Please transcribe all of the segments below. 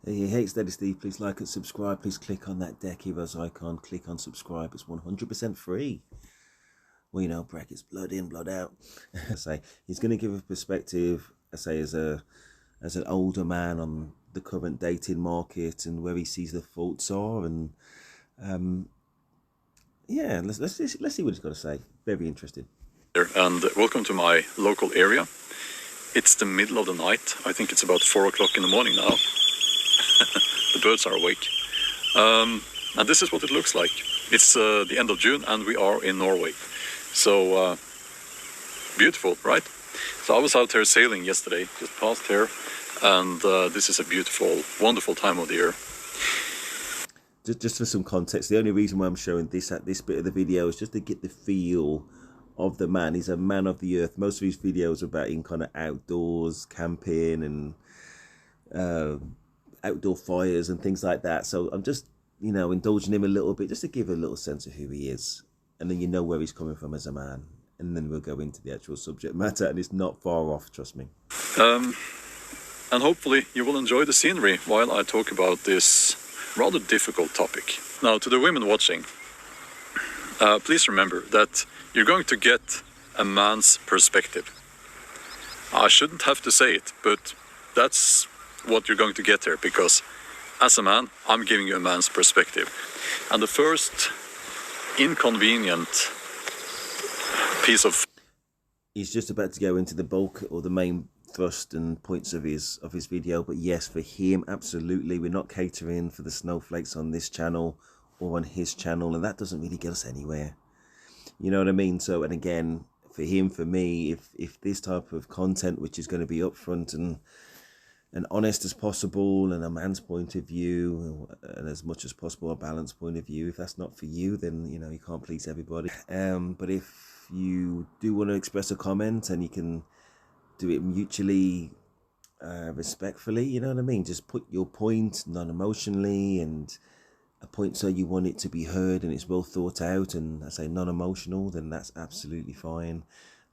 Hey, Steady Steve, please like and subscribe. Please click on that Deck Heroes icon. Click on subscribe. It's 100% free. Well, you know, brackets, blood in, blood out. I say he's going to give a perspective, I say, as an older man on the current dating market and where he sees the faults are, and yeah, let's see what he's got to say. Very interesting. And welcome to my local area. It's the middle of the night. I think it's about 4 o'clock in the morning now. The birds are awake. And this is what it looks like. It's the end of June and we are in Norway. So beautiful, right? So I was out here sailing yesterday, just past here. And this is a beautiful, wonderful time of the year. Just for some context, the only reason why I'm showing this at this bit of the video is just to get the feel of the man. He's a man of the earth. Most of his videos are about in kind of outdoors, camping and outdoor fires and things like that. So I'm just, you know, indulging him a little bit just to give a little sense of who he is. And then you know where he's coming from as a man. And then we'll go into the actual subject matter. And it's not far off, trust me. And hopefully you will enjoy the scenery while I talk about this rather difficult topic. Now, to the women watching, please remember that you're going to get a man's perspective. I shouldn't have to say it, but that's what you're going to get here, because as a man, I'm giving you a man's perspective. And the first inconvenient piece of... He's just about to go into the bulk or the main thrust and points of his video, but yes, for him, absolutely, we're not catering for the snowflakes on this channel or on his channel, and that doesn't really get us anywhere. You know what I mean? So, and again, for him, for me, if this type of content, which is going to be upfront and honest as possible, and a man's point of view, and as much as possible a balanced point of view, if that's not for you, then you know you can't please everybody. But if you do want to express a comment, and you can do it mutually respectfully, you know what I mean, just put your point non-emotionally, and a point so you want it to be heard and it's well thought out, and I say non-emotional, then that's absolutely fine.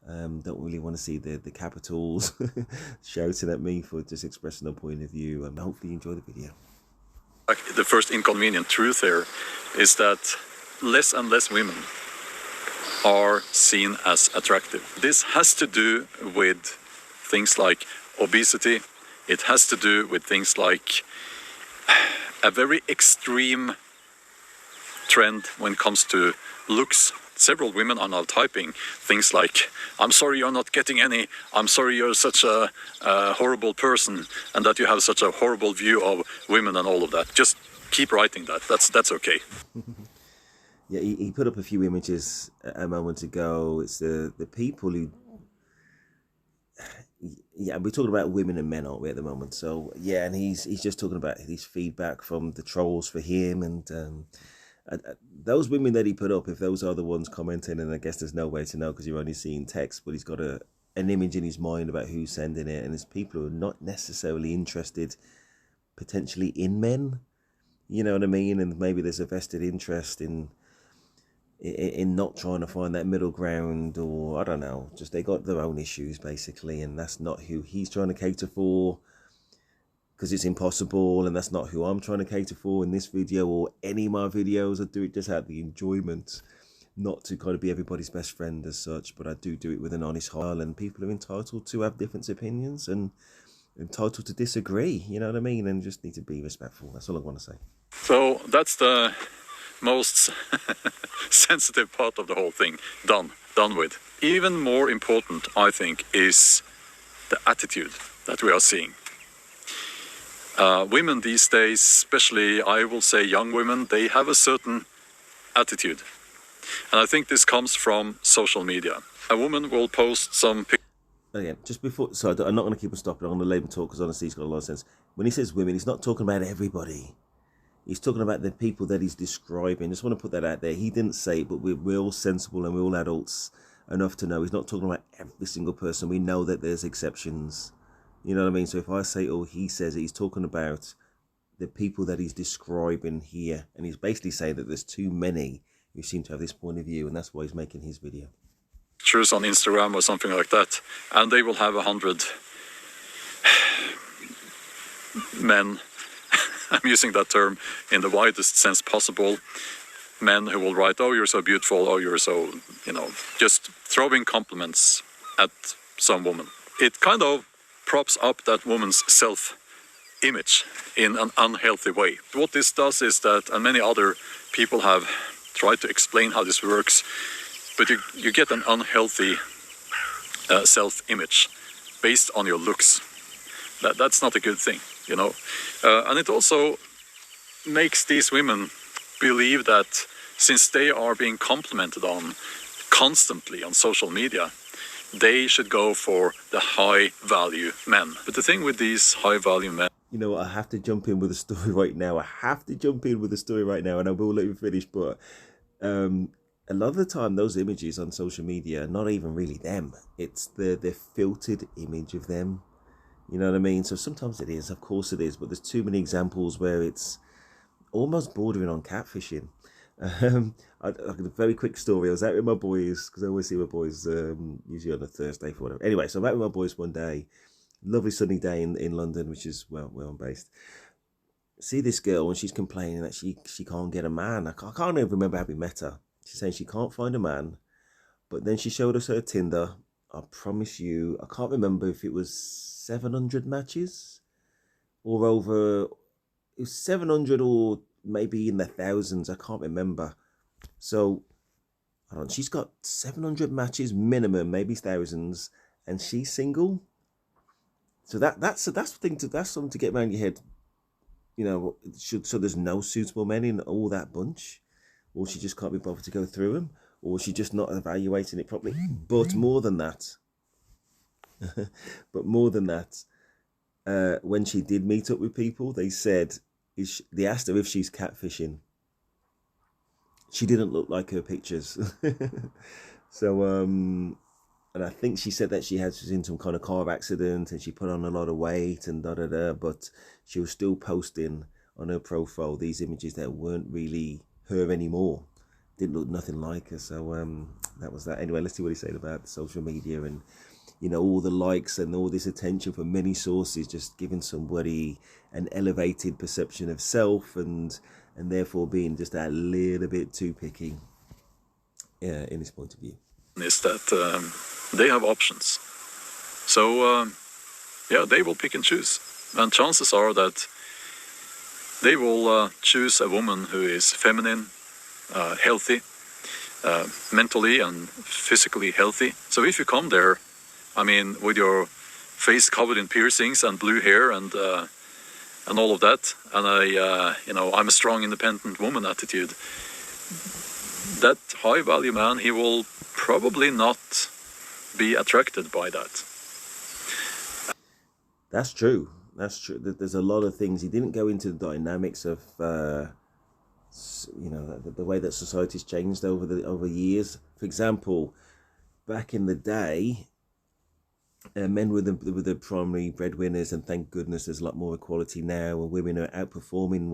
Don't really want to see the capitals shouting at me for just expressing a point of view. Hopefully you enjoy the video. The first inconvenient truth here is that less and less women are seen as attractive. This has to do with things like obesity. It has to do with things like a very extreme trend when it comes to looks. Several women are now typing things like, "I'm sorry you're not getting any, I'm sorry you're such a horrible person, and that you have such a horrible view of women," and all of that. Just keep writing that. That's okay. Yeah, he put up a few images a moment ago. It's the people who... Yeah, we're talking about women and men, aren't we, at the moment? So yeah, and he's just talking about his feedback from the trolls for him, and those women that he put up, if those are the ones commenting, and I guess there's no way to know because you're only seeing text, but he's got an image in his mind about who's sending it, and it's people who are not necessarily interested potentially in men, you know what I mean, and maybe there's a vested interest in not trying to find that middle ground, or I don't know, just they got their own issues basically, and that's not who he's trying to cater for, because it's impossible, and that's not who I'm trying to cater for in this video or any of my videos. I do it just out of the enjoyment, not to kind of be everybody's best friend as such, but I do it with an honest heart, and people are entitled to have different opinions and entitled to disagree, you know what I mean, and just need to be respectful. That's all I want to say. So that's the most sensitive part of the whole thing done with. Even more important, I think, is the attitude that we are seeing. Women these days, especially I will say young women, they have a certain attitude. And I think this comes from social media. A woman will post some pictures. Again, just before, so I'm not going to keep on stopping, I'm going to let him talk because honestly he's got a lot of sense. When he says women, he's not talking about everybody. He's talking about the people that he's describing. Just want to put that out there. He didn't say it, but we're all sensible and we're all adults enough to know he's not talking about every single person. We know that there's exceptions. You know what I mean? So if I say, oh, he says it, he's talking about the people that he's describing here. And he's basically saying that there's too many who seem to have this point of view, and that's why he's making his video. Pictures on Instagram or something like that, and they will have 100 men I'm using that term in the widest sense possible. Men who will write, "Oh, you're so beautiful," "Oh, you're so," just throwing compliments at some woman. It kind of props up that woman's self-image in an unhealthy way. What this does is that, and many other people have tried to explain how this works, but you get an unhealthy self-image based on your looks. That's not a good thing, and it also makes these women believe that since they are being complimented on constantly on social media, they should go for the high value men. But the thing with these high value men, you know, I have to jump in with a story right now. And I will let you finish. But a lot of the time, those images on social media are not even really them. It's the filtered image of them. You know what I mean? So sometimes it is, of course it is, but there's too many examples where it's almost bordering on catfishing. A very quick story. I was out with my boys, because I always see my boys usually on a Thursday for whatever. Anyway, so I'm out with my boys one day, lovely sunny day in London, which is where I'm based. See this girl, and she's complaining that she can't get a man. I can't even remember how we met her. She's saying she can't find a man, but then she showed us her Tinder. I promise you, I can't remember if it was 700 matches or over. It was 700 or maybe in the thousands. I can't remember. So, hold on. She's got 700 matches minimum, maybe thousands, and she's single. So that's something to get around your head. So there's no suitable men in all that bunch, or she just can't be bothered to go through them, or she's just not evaluating it properly. But more than that, when she did meet up with people, they said, they asked her if she's catfishing. She didn't look like her pictures. So, and I think she said that she was in some kind of car accident and she put on a lot of weight and but she was still posting on her profile these images that weren't really her anymore. Didn't look nothing like her. So that was that. Anyway, let's see what he said about social media and, all the likes and all this attention from many sources, just giving somebody an elevated perception of self and therefore being just a little bit too picky in his point of view. Is that they have options. So, they will pick and choose. And chances are that they will choose a woman who is feminine, healthy, mentally and physically healthy. So if you come there, with your face covered in piercings and blue hair and all of that, and I'm a strong, independent woman attitude, that high value man, he will probably not be attracted by that. That's true. There's a lot of things. He didn't go into the dynamics of the way that society's changed over years. For example, back in the day, men were the primary breadwinners, and thank goodness there's a lot more equality now, and women are outperforming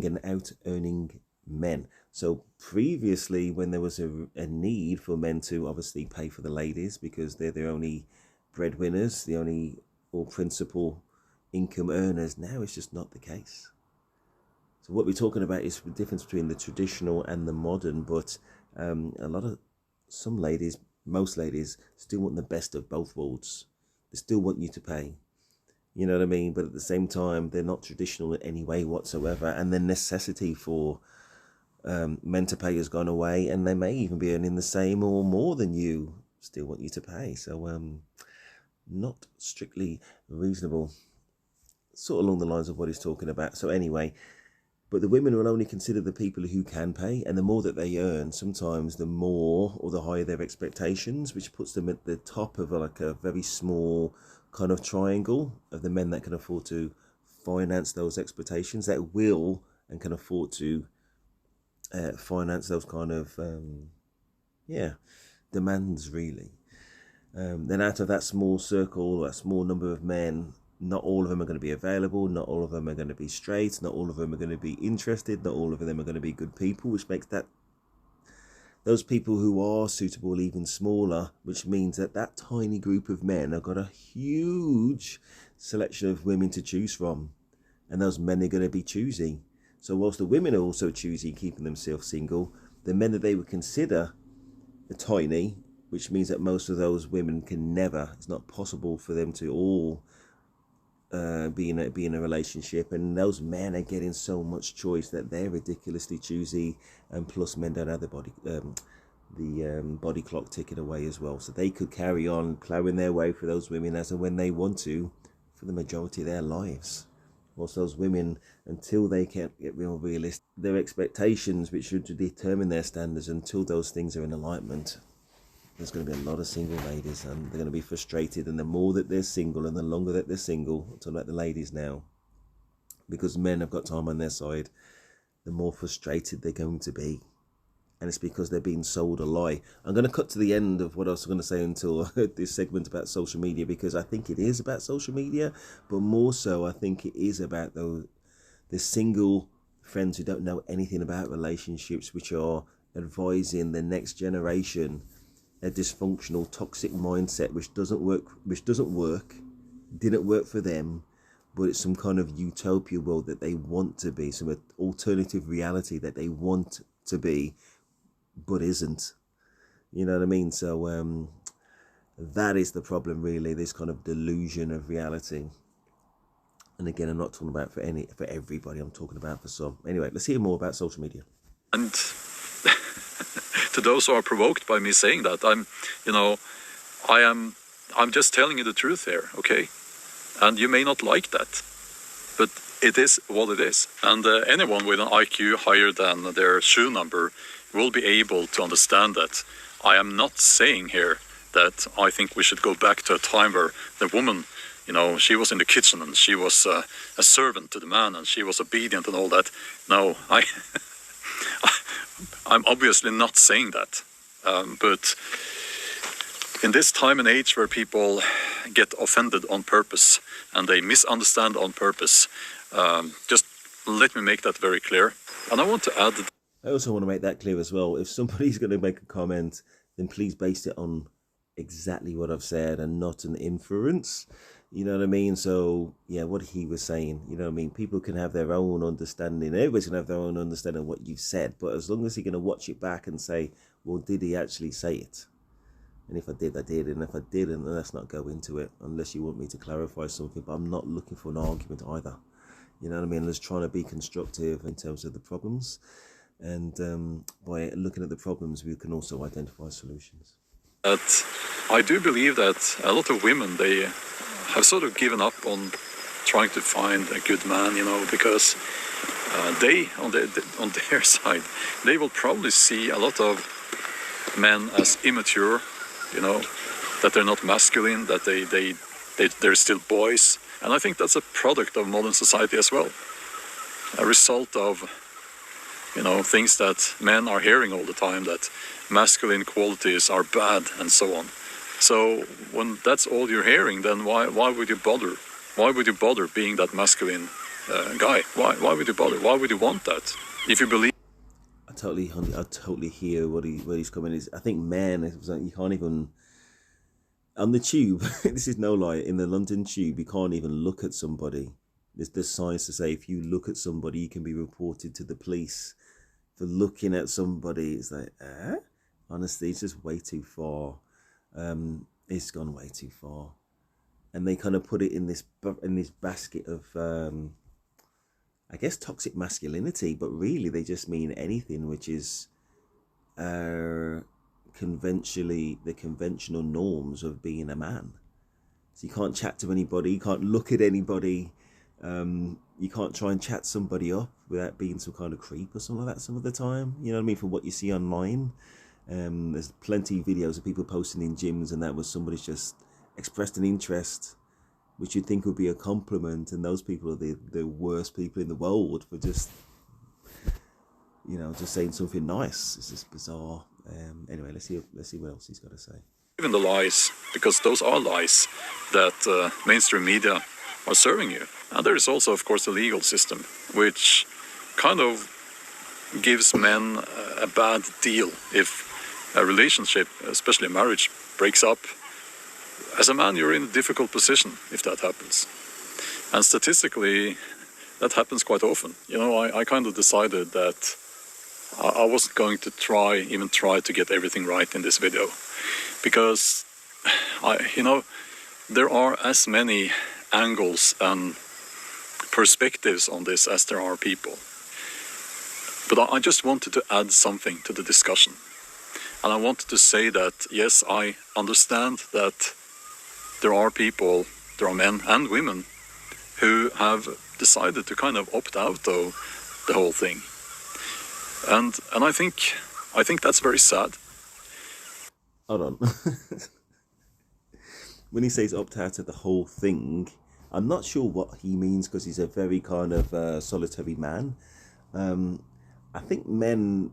and out earning men. So previously, when there was a need for men to obviously pay for the ladies because they're the only breadwinners, the only or principal income earners, now it's just not the case. So what we're talking about is the difference between the traditional and the modern, but most ladies still want the best of both worlds. They still want you to pay. You know what I mean? But at the same time, they're not traditional in any way whatsoever. And the necessity for men to pay has gone away. And they may even be earning the same or more than you, still want you to pay. So not strictly reasonable. Sort of along the lines of what he's talking about. So anyway, but the women will only consider the people who can pay, and the more that they earn, sometimes the more or the higher their expectations, which puts them at the top of a very small kind of triangle of the men that can afford to finance those expectations, that will and can afford to finance those kind of demands, really. Then out of that small circle, that small number of men, not all of them are going to be available, not all of them are going to be straight, not all of them are going to be interested, not all of them are going to be good people, which makes those people who are suitable even smaller, which means that tiny group of men have got a huge selection of women to choose from, and those men are going to be choosy. So whilst the women are also choosing keeping themselves single, the men that they would consider are tiny, which means that most of those women can never, it's not possible for them to all be in a relationship, and those men are getting so much choice that they're ridiculously choosy, and plus men don't have the body clock ticking away as well, so they could carry on plowing their way for those women as and when they want to for the majority of their lives. Whilst those women, until they can get real realistic, their expectations, which should determine their standards, until those things are in alignment, there's going to be a lot of single ladies, and they're going to be frustrated. And the more that they're single and the longer that they're single, I'm talking about the ladies now, because men have got time on their side, the more frustrated they're going to be. And it's because they're being sold a lie. I'm going to cut to the end of what I was going to say until this segment about social media, because I think it is about social media, but more so I think it is about the single friends who don't know anything about relationships, which are advising the next generation a dysfunctional, toxic mindset which didn't work for them, but it's some kind of utopia world that they want to be, some alternative reality that they want to be, but isn't. You know what I mean? So that is the problem, really, this kind of delusion of reality. And again, I'm not talking about for everybody, I'm talking about for some. Anyway, let's hear more about social media. And to those who are provoked by me saying that, I'm just telling you the truth here, okay? And you may not like that, but it is what it is. And anyone with an IQ higher than their shoe number will be able to understand that I am not saying here that I think we should go back to a time where the woman, she was in the kitchen and she was a servant to the man and she was obedient and all that. No, I'm obviously not saying that. But in this time and age where people get offended on purpose and they misunderstand on purpose, just let me make that very clear. And I want to add that I also want to make that clear as well. If somebody's going to make a comment, then please base it on exactly what I've said and not an inference. You know what I mean? So, yeah, what he was saying, you know what I mean? People can have their own understanding. Everybody's going to have their own understanding of what you've said. But as long as you're going to watch it back and say, well, did he actually say it? And if I did, I did. And if I didn't, then let's not go into it unless you want me to clarify something. But I'm not looking for an argument either. You know what I mean? I'm just trying to be constructive in terms of the problems. And by looking at the problems, we can also identify solutions. I do believe that a lot of women, they have sort of given up on trying to find a good man, because they, on their side, they will probably see a lot of men as immature, that they're not masculine, that they're still boys. And I think that's a product of modern society as well. A result of things that men are hearing all the time, that masculine qualities are bad and so on. So when that's all you're hearing, then why would you bother? Why would you bother being that masculine guy? Why would you bother? Why would you want that? If you believe... I totally hear what he's coming is. I think men, you can't even... On the tube, this is no lie, in the London tube, you can't even look at somebody. There's signs to say if you look at somebody, you can be reported to the police for looking at somebody. It's like, honestly, it's just way too far. It's gone way too far. And they kind of put it in this basket of, I guess, toxic masculinity, but really they just mean anything which is conventionally the conventional norms of being a man. So you can't chat to anybody, you can't look at anybody. You can't try and chat somebody up without being some kind of creep or something like that some of the time. You know what I mean? From what you see online. There's plenty of videos of people posting in gyms and that was somebody's just expressed an interest, which you'd think would be a compliment. And those people are the worst people in the world for just, just saying something nice. It's just bizarre. Anyway, let's see what else he's got to say. Even the lies, because those are lies that mainstream media are serving you. And there is also, of course, the legal system, which kind of gives men a bad deal if a relationship, especially a marriage, breaks up. As a man, you're in a difficult position if that happens. And statistically, that happens quite often. You know, I kind of decided that I wasn't going to even try to get everything right in this video, because there are as many angles and perspectives on this as there are people. But I just wanted to add something to the discussion. And I wanted to say that, yes, I understand that there are people, there are men and women, who have decided to kind of opt out of the whole thing. And I think that's very sad. Hold on. When he says opt out of the whole thing, I'm not sure what he means, because he's a very kind of solitary man. I think men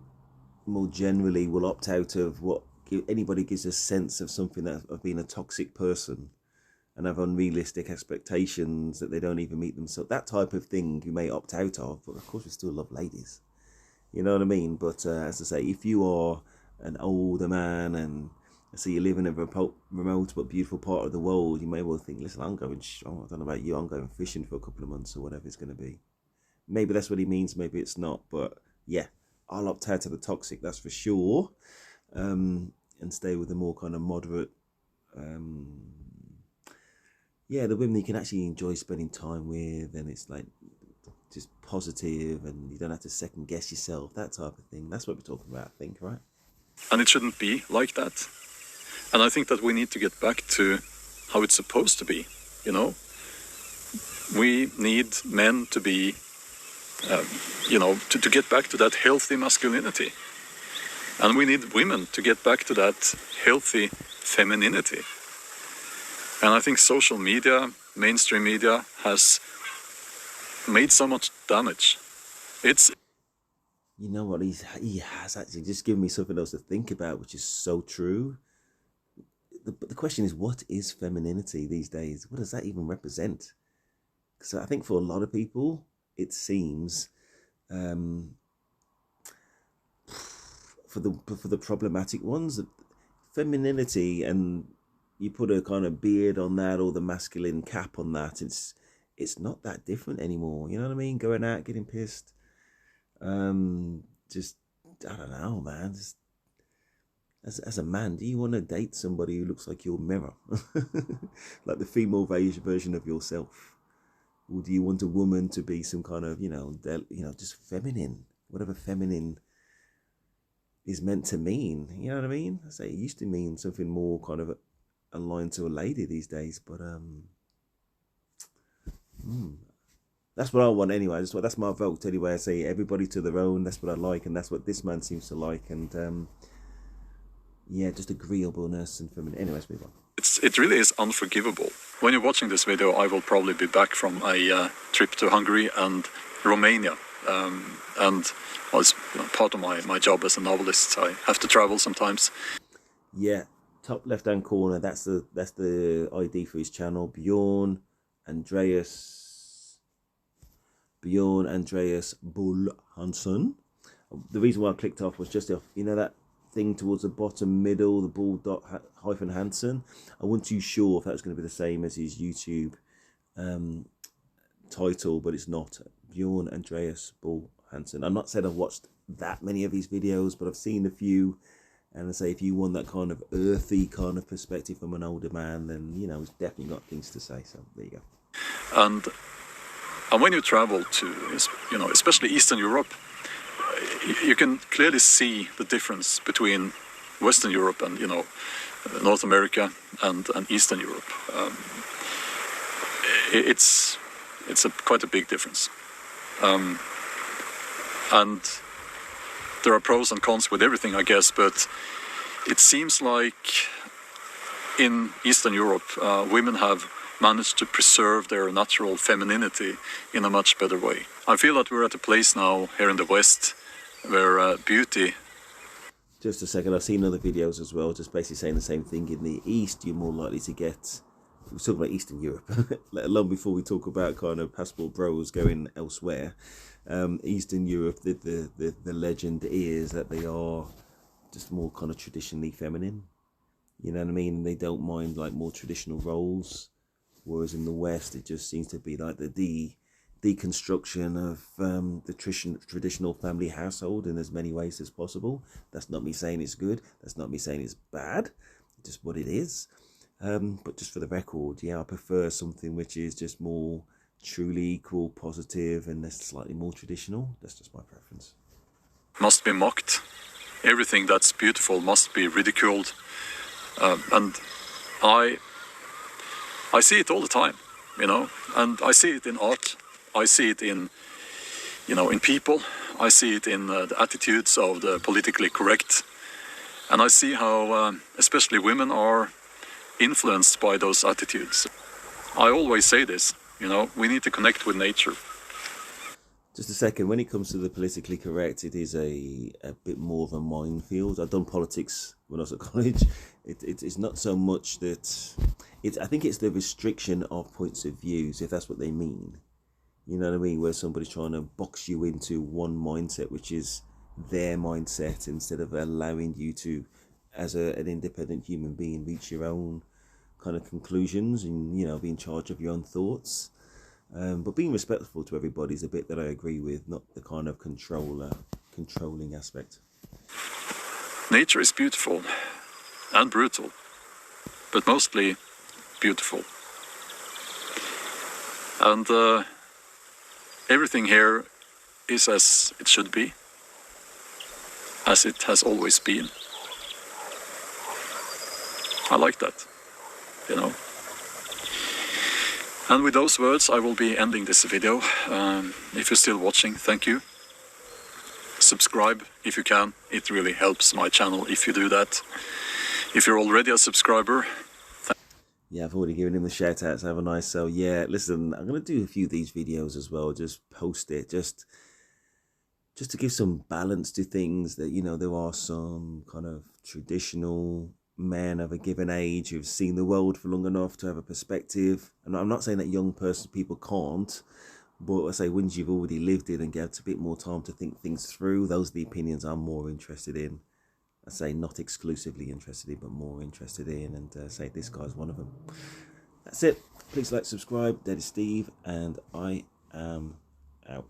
more generally will opt out of what anybody gives a sense of something of being a toxic person and have unrealistic expectations that they don't even meet themselves. That type of thing you may opt out of, but of course we still love ladies. You know what I mean? But as I say, if you are an older man and so you live in a remote but beautiful part of the world, you may well think, listen, I'm going, I don't know about you, I'm going fishing for a couple of months or whatever it's going to be. Maybe that's what he means, maybe it's not. But yeah, I'll opt out of the toxic, that's for sure. And stay with the more kind of moderate, the women you can actually enjoy spending time with, and it's like just positive and you don't have to second guess yourself, that type of thing. That's what we're talking about, I think, right? And it shouldn't be like that. And I think that we need to get back to how it's supposed to be, you know? We need men to be, to get back to that healthy masculinity. And we need women to get back to that healthy femininity. And I think social media, mainstream media, has made so much damage. It's... You know what, he has actually just given me something else to think about, which is so true. But the question is, what is femininity these days? What does that even represent? Because I think for a lot of people, it seems, for the problematic ones, femininity, and you put a kind of beard on that or the masculine cap on that, it's not that different anymore. You know what I mean? Going out, getting pissed. Just, I don't know, man. Just, as a man, do you want to date somebody who looks like your mirror? Like the female version of yourself? Or do you want a woman to be some kind of, just feminine? Whatever feminine is meant to mean. You know what I mean? I say it used to mean something more kind of aligned to a lady these days, but that's what I want anyway. That's my vote anyway. I say everybody to their own. That's what I like, and that's what this man seems to like. And just agreeableness and feminine. Anyways, move on. It really is unforgivable. When you're watching this video, I will probably be back from a trip to Hungary and Romania. And as part of my job as a novelist, I have to travel sometimes. Yeah, top left-hand corner. That's the ID for his channel, Bjorn Andreas Bull Hansen. The reason why I clicked off was just that thing towards the bottom middle, the Bull Hansen. I wasn't too sure if that was going to be the same as his YouTube title, but it's not. Bjorn Andreas Bull Hansen. I'm not saying I've watched that many of his videos, but I've seen a few. And I say, if you want that kind of earthy kind of perspective from an older man, then he's definitely got things to say. So there you go. And when you travel to, especially Eastern Europe, you can clearly see the difference between Western Europe and North America and Eastern Europe. It's quite a big difference, and there are pros and cons with everything, I guess. But it seems like in Eastern Europe, women have managed to preserve their natural femininity in a much better way. I feel that we're at a place now here in the West where beauty... Just a second, I've seen other videos as well, just basically saying the same thing. In the East, you're more likely to get... We're talking about Eastern Europe, let alone before we talk about kind of passport bros going elsewhere. Eastern Europe, the legend is that they are just more kind of traditionally feminine. You know what I mean? They don't mind like more traditional roles, whereas in the West it just seems to be like the deconstruction of the traditional family household in as many ways as possible. That's not me saying it's good, that's not me saying it's bad, it's just what it is. But just for the record, yeah, I prefer something which is just more truly equal, positive, and that's slightly more traditional. That's just my preference. Must be mocked. Everything that's beautiful must be ridiculed. And I see it all the time, you know, and I see it in art. I see it in, you know, in people. I see it in the attitudes of the politically correct. And I see how especially women are influenced by those attitudes. I always say this, you know, we need to connect with nature. Just a second, when it comes to the politically correct, it is a bit more of a minefield. I've done politics when I was at college. It's not so much that, I think it's the restriction of points of views, if that's what they mean. You know what I mean? Where somebody's trying to box you into one mindset, which is their mindset, instead of allowing you to, as an independent human being, reach your own kind of conclusions and, you know, be in charge of your own thoughts. But being respectful to everybody is a bit that I agree with, not the kind of controlling aspect. Nature is beautiful and brutal, but mostly beautiful. And everything here is as it should be, as it has always been. I like that, you know. And with those words, I will be ending this video. If you're still watching, thank you. Subscribe if you can. It really helps my channel if you do that. If you're already a subscriber, yeah, I've already given him the shout outs. Have a nice. So yeah, listen, I'm gonna do a few of these videos as well. Just post it, just to give some balance to things. That, you know, there are some kind of traditional men of a given age who've seen the world for long enough to have a perspective. And I'm not saying that young people can't, but I say once you've already lived it and get a bit more time to think things through, those are the opinions I'm more interested in. I say not exclusively interested in, but more interested in, and say this guy's one of them. That's it. Please like, subscribe. That is Steve, and I am out.